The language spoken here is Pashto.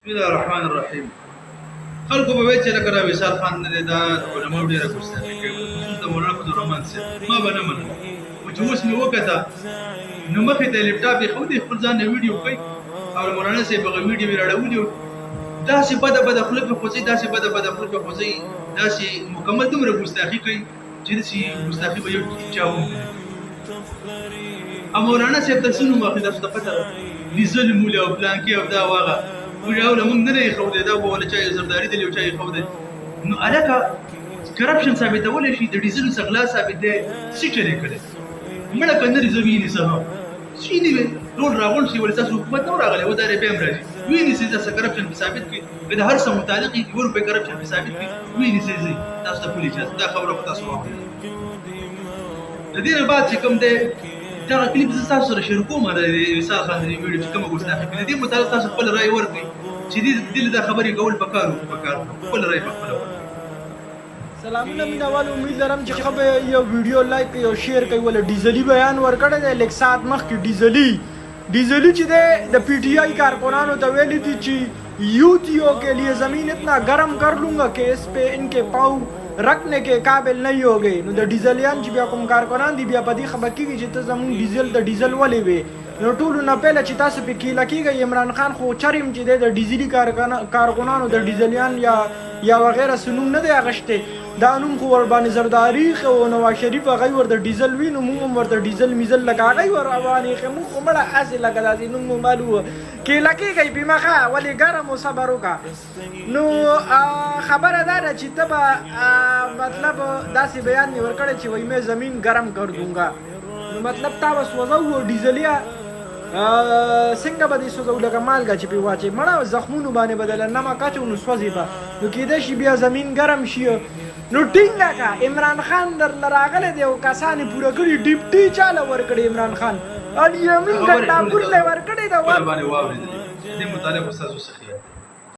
بسم الله الرحمن الرحیم. خلکو به وایي چې لکه دا وصال خان نه دی، دا علماو ډېره ګستاخي کوي، خصوص د مولانا فضل الرحمن صاحب. ما به نه منله، خو چې اوس مې وکته نو مخې ته یې لپټاپ ایښودی، خپل ځان نه ویډیو کوي او د مولانا صاحب هغه ویډیو یې راړولي وو. داسې بده بده خوله پرې خوځوي، داسې بده بده خوله پرې خوځوي، داسې مکمل دومره ګستاخي کوي چې داسې ګستاخي به یو چا هم نه کوي. او مولانا صاحب ته څه نوم اخلي تاسو ته پته ده؟ لیزل مولي او پلانکي او دا واغه ویډیو موږ نه دی ښودی، دا به ولا چا یې زرداري دلې او چا یې ښودی. نو هلکه کرپشن ثابتولی شي، د ډیزلو څخه غلا ثابت دی، سیټ یې کړی مړه که نه ریزه ویني څه هم شینې وې ټول راغونډ شي، ولې ستاسو حکومت نه راغلی و، دا بیا هم راځي ویني سي تاسو کرپشن پې ثابت کړي، که د هر څه متعلق یې 2 روپۍ کرپشن پې ثابت کړي ویني سي ځي تاسو ته پولیس دا خبره خو تاسو واورئ. د دې نه بعد چې کوم دی دغه کلیپ زه تاسو سره شیر کوم، د وصال خان د ویډیو چې کومه ګستاخي کوي، د دې متعلق تاسو خپل رایې ورکړئ چې دې له دا خبرې کول پکار وو، خپل رایې پخپله ورکړئ. سلامونه مینوال، امید لرم چې ښه به یو ویډیو لایک او شیر کوي. ول ډیزلی بیان ورکړی دی لږ ساعت مخکې. ډیزلی چې دی د پی ټی آئی کارکنانو ته ویلی دي چې یوتیوں کے لیے زمین اتنا گرم کر لوں گا کہ اس پہ ان کے پاؤں رکھنے کے قابل نہیں ہو گئے. نو د ډیزلیان چې بیا کوم کارکنان دي بیا په دې خبر کېږي چې ته زموږ ډیزل د ډیزل ولې وې. نو ټولو نه پهله چې تاسو پې کیله کېږئ، عمران خان خو چریم چې دی د ډیزلي کارکنانو د ډیزلیان یا وغیره څه نوم نه دی اخیستی، دا نوم خو ورباندې زرداري ایښی و. نواز شریف هغوی ورته ډیزل وي، نو موږ هم ورته ډیزل میزل لکه هغوی ور روان ایښی. موږ خو مړه هسې لکه داسې نوم مو معلوم و. کیله کېږئ پې مه ښه، ولې ګرم و صبر وکړه. نو خبره دا ده چې ته به مطلب داسې بیان مې ورکړی چې وایي میں زمین گرم کر دوں گا. نو مطلب تا به سوځو ډیزلیا څنګه به دې سوځو لکه مالګه چې پې واچوې، مړه زخمونو باندې به دله نمک اچو نو سوځې به، نو کېدای شي بیا زمین ګرم شي. نو ټینګه که عمران خان درله راغلی دی او کسان یې پوره کړي، ډیپټي چاله ورکړي عمران خان الیمین ګنډاپور له ورکړی ده. خبره باندې واورېدلې، دې متعلق ستاسو څه خیال دی؟